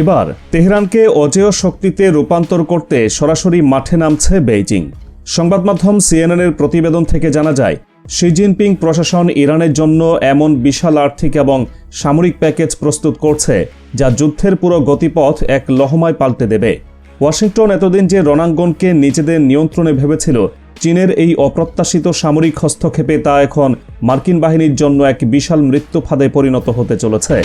এবার তেহরানকে অজেয় শক্তিতে রূপান্তর করতে সরাসরি মাঠে নামছে বেইজিং। সংবাদ মাধ্যম সিএনএনের প্রতিবেদন থেকে জানা যায়, শি জিনপিং প্রশাসন ইরানের জন্য এমন বিশাল আর্থিক এবং সামরিক প্যাকেজ প্রস্তুত করছে যা যুদ্ধের পুরো গতিপথ এক লহমায় পাল্টে দেবে। ওয়াশিংটন এতদিন যে রণাঙ্গনকে নিজেদের নিয়ন্ত্রণে ভেবেছিল, চীনের এই অপ্রত্যাশিত সামরিক হস্তক্ষেপে তা এখন মার্কিন বাহিনীর জন্য এক বিশাল মৃত্যুফাঁদে পরিণত হতে চলেছে।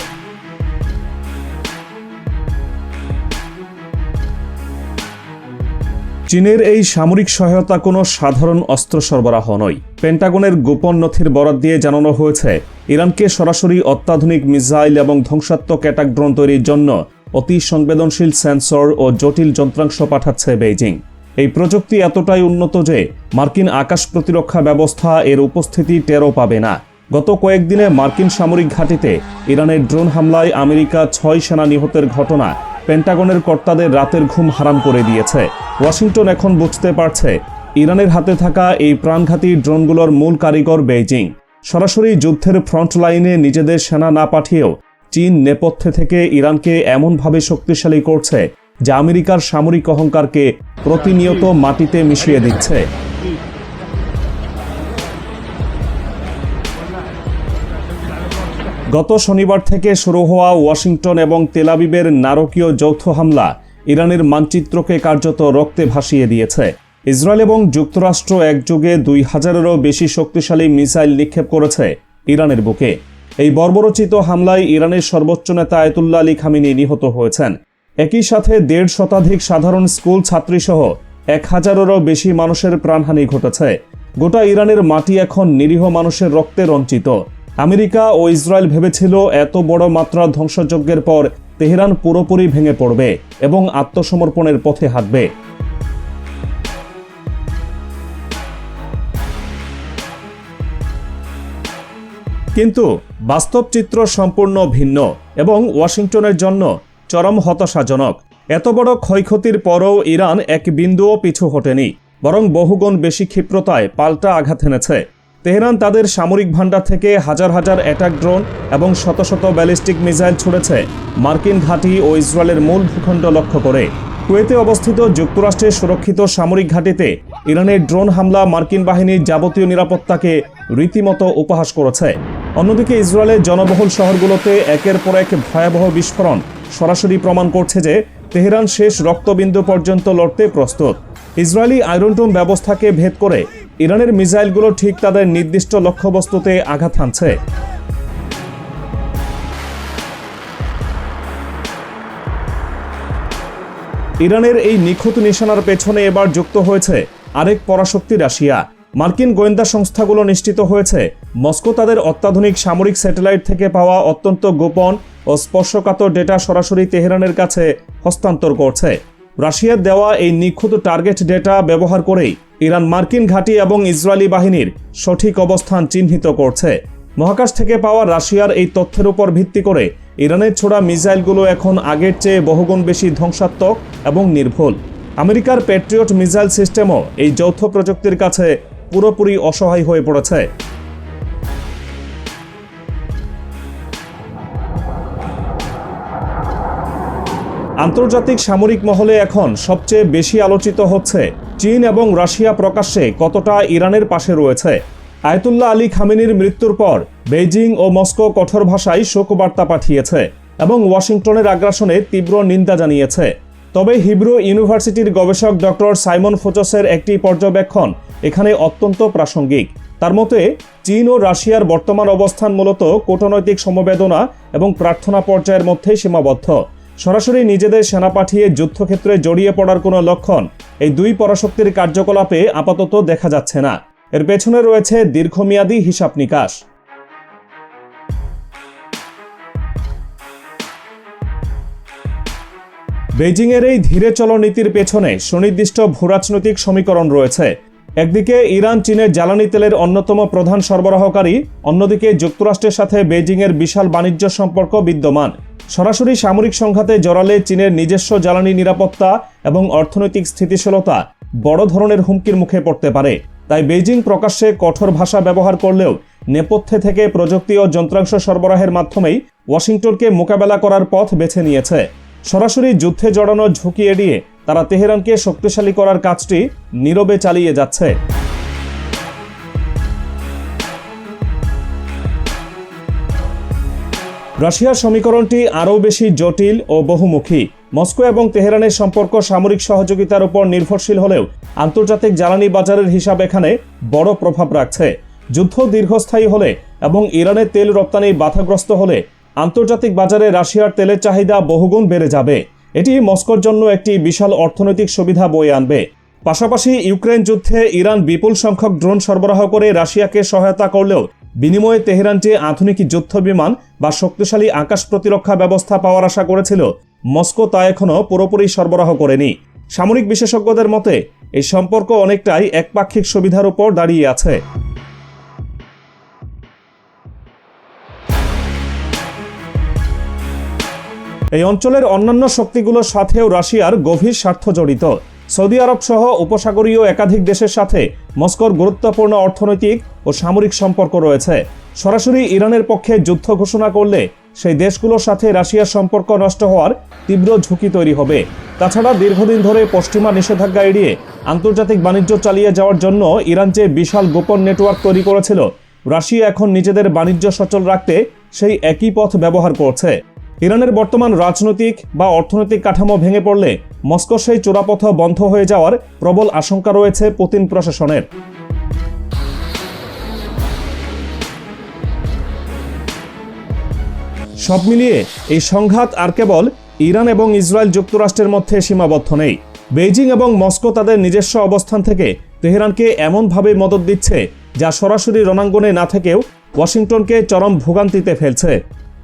চীনের এই সামরিক সহায়তা কোনো সাধারণ অস্ত্র সরবরাহ নয়। পেন্টাগনের গোপন নথির বরাত দিয়ে জানানো হয়েছে, ইরানকে সরাসরি অত্যাধুনিক মিসাইল এবং ধ্বংসাত্মক অ্যাটাক ড্রোন তৈরির জন্য অতি সংবেদনশীল সেন্সর ও জটিল যন্ত্রাংশ পাঠাচ্ছে বেইজিং। এই প্রযুক্তি এতটাই উন্নত যে মার্কিন আকাশ প্রতিরক্ষা ব্যবস্থা এর উপস্থিতি টেরও পাবে না। গত কয়েকদিনে মার্কিন সামরিক ঘাঁটিতে ইরানের ড্রোন হামলায় আমেরিকা 6 সেনা নিহতের ঘটনা পেন্টাগনের কর্তাদের রাতের ঘুম হারাম করে দিয়েছে। ওয়াশিংটন এখন বুঝতে পারছে, ইরানের হাতে থাকা এই প্রাণঘাতী ড্রোনগুলোর মূল কারিগর বেইজিং। সরাসরি যুদ্ধের ফ্রন্ট লাইনে নিজেদের সেনা না পাঠিয়েও চীন নেপথ্যে থেকে ইরানকে এমনভাবে শক্তিশালী করছে যা আমেরিকার সামরিক অহংকারকে প্রতিনিয়ত মাটিতে মিশিয়ে দিচ্ছে। গত শনিবার থেকে শুরু হওয়া ওয়াশিংটন এবং তেল আবিবের নারকীয় যৌথ হামলা ইরানের মানচিত্রকে কার্যত রক্তে ভাসিয়ে দিয়েছে। ইসরায়েল এবং যুক্তরাষ্ট্র একযোগে 2000-এরও বেশি শক্তিশালী মিসাইল নিক্ষেপ করেছে ইরানের বুকে। এই বর্বরোচিত হামলায় ইরানের সর্বোচ্চ নেতা আয়াতুল্লাহ আলী খামেনি নিহত হয়েছেন। একই সাথে 1.5 শতাধিক সাধারণ স্কুল ছাত্রীসহ 1000-এরও বেশি মানুষের প্রাণহানি ঘটেছে। গোটা ইরানের মাটি এখন নিরীহ মানুষের রক্তে রঞ্চিত। আমেরিকা ও ইসরায়েল ভেবেছিল এত বড় মাত্রা ধ্বংসযজ্ঞের পর তেহরান পুরোপুরি ভেঙে পড়বে এবং আত্মসমর্পণের পথে হাঁটবে। কিন্তু বাস্তব চিত্র সম্পূর্ণ ভিন্ন এবং ওয়াশিংটনের জন্য চরম হতাশাজনক। এত বড় ক্ষয়ক্ষতির পরও ইরান এক বিন্দুও পিছু হটেনি, বরং বহুগুণ বেশি ক্ষিপ্রতায় পাল্টা আঘাত এনেছে। তেহরান তাদের সামরিক ভান্ডার থেকে হাজার হাজার অ্যাটাক ড্রোন এবং শত শত ব্যালিস্টিক মিসাইল ছুড়েছে মার্কিন ঘাঁটি ও ইসরায়েলের মূল ভূখণ্ড লক্ষ্য করে। কুয়েতে অবস্থিত যুক্তরাষ্ট্রের সুরক্ষিত সামরিক ঘাঁটিতে ইরানের ড্রোন হামলা মার্কিন বাহিনীর যাবতীয় নিরাপত্তাকে রীতিমতো উপহাস করেছে। অন্যদিকে ইসরায়েলের জনবহুল শহরগুলোতে একের পর এক ভয়াবহ বিস্ফোরণ সরাসরি প্রমাণ করছে যে তেহরান শেষ রক্তবিন্দু পর্যন্ত লড়তে প্রস্তুত। ইসরায়েলি আয়রন ডোম ব্যবস্থাকে ভেদ করে ইরানের মিসাইলগুলো ঠিক তাদের নির্দিষ্ট লক্ষ্যবস্তুতে আঘাত হানছে। ইরানের এই নিখুঁত নিশানার পেছনে এবার যুক্ত হয়েছে আরেক পরাশক্তি রাশিয়া। মার্কিন গোয়েন্দা সংস্থাগুলো নিশ্চিত হয়েছে, মস্কো তাদের অত্যাধুনিক সামরিক স্যাটেলাইট থেকে পাওয়া অত্যন্ত গোপন ও স্পর্শকাতর ডেটা সরাসরি তেহরানের কাছে হস্তান্তর করছে। রাশিয়ার দেওয়া এই নিখুঁত টার্গেট ডেটা ব্যবহার করেই ইরান মার্কিন ঘাঁটি এবং ইসরায়েলি বাহিনীর সঠিক অবস্থান চিহ্নিত করছে। মহাকাশ থেকে পাওয়া রাশিয়ার এই তথ্যের উপর ভিত্তি করে ইরানের ছোড়া মিসাইলগুলো এখন আগের চেয়ে বহুগুণ বেশি ধ্বংসাত্মক এবং নির্ভুল। আমেরিকার প্যাট্রিয়ট মিসাইল সিস্টেমও এই যৌথ প্রযুক্তির কাছে পুরোপুরি অসহায় হয়ে পড়েছে। আন্তর্জাতিক সামরিক মহলে এখন সবচেয়ে বেশি আলোচিত হচ্ছে চীন এবং রাশিয়া প্রকাশ্যে কতটা ইরানের পাশে রয়েছে। আয়াতুল্লাহ আলী খামেনির মৃত্যুর পর বেইজিং ও মস্কো কঠোর ভাষায় শোকবার্তা পাঠিয়েছে এবং ওয়াশিংটনের আগ্রাসনে তীব্র নিন্দা জানিয়েছে। তবে হিব্রু ইউনিভার্সিটির গবেষক ডক্টর সাইমন ফোচসের একটি পর্যবেক্ষণ এখানে অত্যন্ত প্রাসঙ্গিক। তার মতে, চীন ও রাশিয়ার বর্তমান অবস্থান মূলত কূটনৈতিক সমবেদনা এবং প্রার্থনা পর্যায়ের মধ্যেই সীমাবদ্ধ। সরাসরি নিজেদের সেনা পাঠিয়ে যুদ্ধক্ষেত্রে জড়িয়ে পড়ার কোনো লক্ষণ এই দুই পরাশক্তির কার্যকলাপে আপাতত দেখা যাচ্ছে না। এর পেছনে রয়েছে দীর্ঘমেয়াদী হিসাব নিকাশ। বেইজিংয়ের এই ধীরে চলো নীতির পেছনে সুনির্দিষ্ট ভূরাজনৈতিক সমীকরণ রয়েছে। একদিকে ইরান চীনের জ্বালানি তেলের অন্যতম প্রধান সরবরাহকারী, অন্যদিকে যুক্তরাষ্ট্রের সাথে বেইজিংয়ের বিশাল বাণিজ্য সম্পর্ক বিদ্যমান। সরাসরি সামরিক সংঘাতে জড়ালে চীনের নিজস্ব জ্বালানি নিরাপত্তা এবং অর্থনৈতিক স্থিতিশীলতা বড় ধরনের হুমকির মুখে পড়তে পারে। তাই বেইজিং প্রকাশ্যে কঠোর ভাষা ব্যবহার করলেও নেপথ্যে থেকে প্রযুক্তি ও যন্ত্রাংশ সরবরাহের মাধ্যমেই ওয়াশিংটনকে মোকাবেলা করার পথ বেছে নিয়েছে। সরাসরি যুদ্ধে জড়ানোর ঝুঁকি এড়িয়ে তারা তেহরানকে শক্তিশালী করার কাজটি নীরবে চালিয়ে যাচ্ছে। রাশিয়ার সমীকরণটি আরও বেশি জটিল ও বহুমুখী। মস্কো এবং তেহরানের সম্পর্ক সামরিক সহযোগিতার উপর নির্ভরশীল হলেও আন্তর্জাতিক জ্বালানি বাজারের হিসাব এখানে বড় প্রভাব রাখছে। যুদ্ধ দীর্ঘস্থায়ী হলে এবং ইরানের তেল রপ্তানি বাধাগ্রস্ত হলে আন্তর্জাতিক বাজারে রাশিয়ার তেলের চাহিদা বহুগুণ বেড়ে যাবে। এটি মস্কোর জন্য একটি বিশাল অর্থনৈতিক সুবিধা বয়ে আনবে। পাশাপাশি ইউক্রেন যুদ্ধে ইরান বিপুল সংখ্যক ড্রোন সরবরাহ করে রাশিয়াকে সহায়তা করলেও বিনিময়ে তেহরান যে আধুনিক যুদ্ধ বিমান বা শক্তিশালী আকাশ প্রতিরক্ষা ব্যবস্থা পাওয়ার আশা করেছিল, মস্কো তা এখনও পুরোপুরি সরবরাহ করেনি। সামরিক বিশেষজ্ঞদের মতে এই সম্পর্ক অনেকটাই একপাক্ষিক সুবিধার উপর দাঁড়িয়ে আছে। এই অঞ্চলের অন্যান্য শক্তিগুলোর সাথেও রাশিয়ার গভীর স্বার্থ জড়িত। সৌদি আরব সহ উপসাগরীয় একাধিক দেশের সাথে মস্কোর গুরুত্বপূর্ণ অর্থনৈতিক ও সামরিক সম্পর্ক রয়েছে। সরাসরি ইরানের পক্ষে যুদ্ধ ঘোষণা করলে সেই দেশগুলোর সাথে রাশিয়ার সম্পর্ক নষ্ট হওয়ার তীব্র ঝুঁকি তৈরি হবে। তাছাড়া দীর্ঘদিন ধরে পশ্চিমা নিষেধাজ্ঞা এড়িয়ে আন্তর্জাতিক বাণিজ্য চালিয়ে যাওয়ার জন্য ইরান যে বিশাল গোপন নেটওয়ার্ক তৈরি করেছিল, রাশিয়া এখন নিজেদের বাণিজ্য সচল রাখতে সেই একই পথ ব্যবহার করছে। ইরানের বর্তমান রাজনৈতিক বা অর্থনৈতিক কাঠামো ভেঙে পড়লে মস্কো সেই চোরাপথ বন্ধ হয়ে যাওয়ার প্রবল আশঙ্কা রয়েছে পুতিন প্রশাসনের। সব মিলিয়ে এই সংঘাত আর কেবল ইরান এবং ইসরায়েল যুক্তরাষ্ট্রের মধ্যে সীমাবদ্ধ নেই। বেইজিং এবং মস্কো তাদের নিজস্ব অবস্থান থেকে তেহরানকে এমনভাবে মদদ দিচ্ছে যা সরাসরি রণাঙ্গনে না থেকেও ওয়াশিংটনকে চরম ভোগান্তিতে ফেলছে।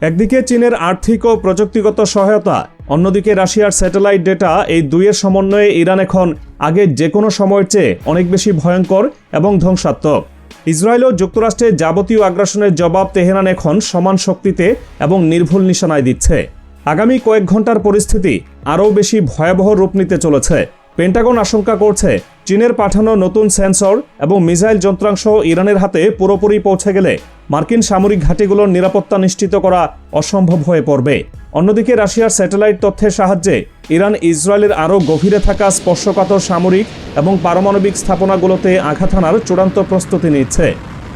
একদিকে চীনের আর্থিক ও প্রযুক্তিগত সহায়তা, অন্যদিকে রাশিয়ার স্যাটেলাইট ডেটা, এই দুইয়ের সমন্বয়ে ইরান এখন আগের যে কোনো সময়ের চেয়ে অনেক বেশি ভয়ঙ্কর এবং ধ্বংসাত্মক। ইসরায়েল ও যুক্তরাষ্ট্রের যাবতীয় আগ্রাসনের জবাব তেহরান এখন সমান শক্তিতে এবং নির্ভুল নিশানায় দিচ্ছে। আগামী কয়েক ঘন্টার পরিস্থিতি আরও বেশি ভয়াবহ রূপ নিতে চলেছে। পেন্টাগন আশঙ্কা করছে চীনের পাঠানো নতুন সেন্সর এবং মিসাইল যন্ত্রাংশ ইরানের হাতে পুরোপুরি পৌঁছে গেলে মার্কিন সামরিক ঘাঁটিগুলোর নিরাপত্তা নিশ্চিত করা অসম্ভব হয়ে পড়বে। অন্যদিকে রাশিয়ার স্যাটেলাইট তথ্যের সাহায্যে ইরান ইসরায়েলের আরও গভীরে থাকা স্পর্শকাতর সামরিক এবং পারমাণবিক স্থাপনাগুলোতে আঘাত হানার চূড়ান্ত প্রস্তুতি নিচ্ছে।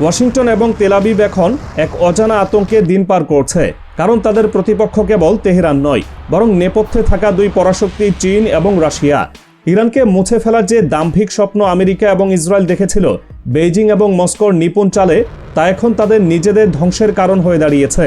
ওয়াশিংটন এবং তেল আবিব এখন এক অজানা আতঙ্কে দিন পার করছে, কারণ তাদের প্রতিপক্ষ কেবল তেহরান নয়, বরং নেপথ্যে থাকা দুই পরাশক্তি চীন এবং রাশিয়া। ইরানকে মুছে ফেলার যে দাম্ভিক স্বপ্ন আমেরিকা এবং ইসরায়েল দেখেছিল বেইজিং এবং মস্কোর নিপুণ চালে, তা এখন তাদের নিজেদের ধ্বংসের কারণ হয়ে দাঁড়িয়েছে।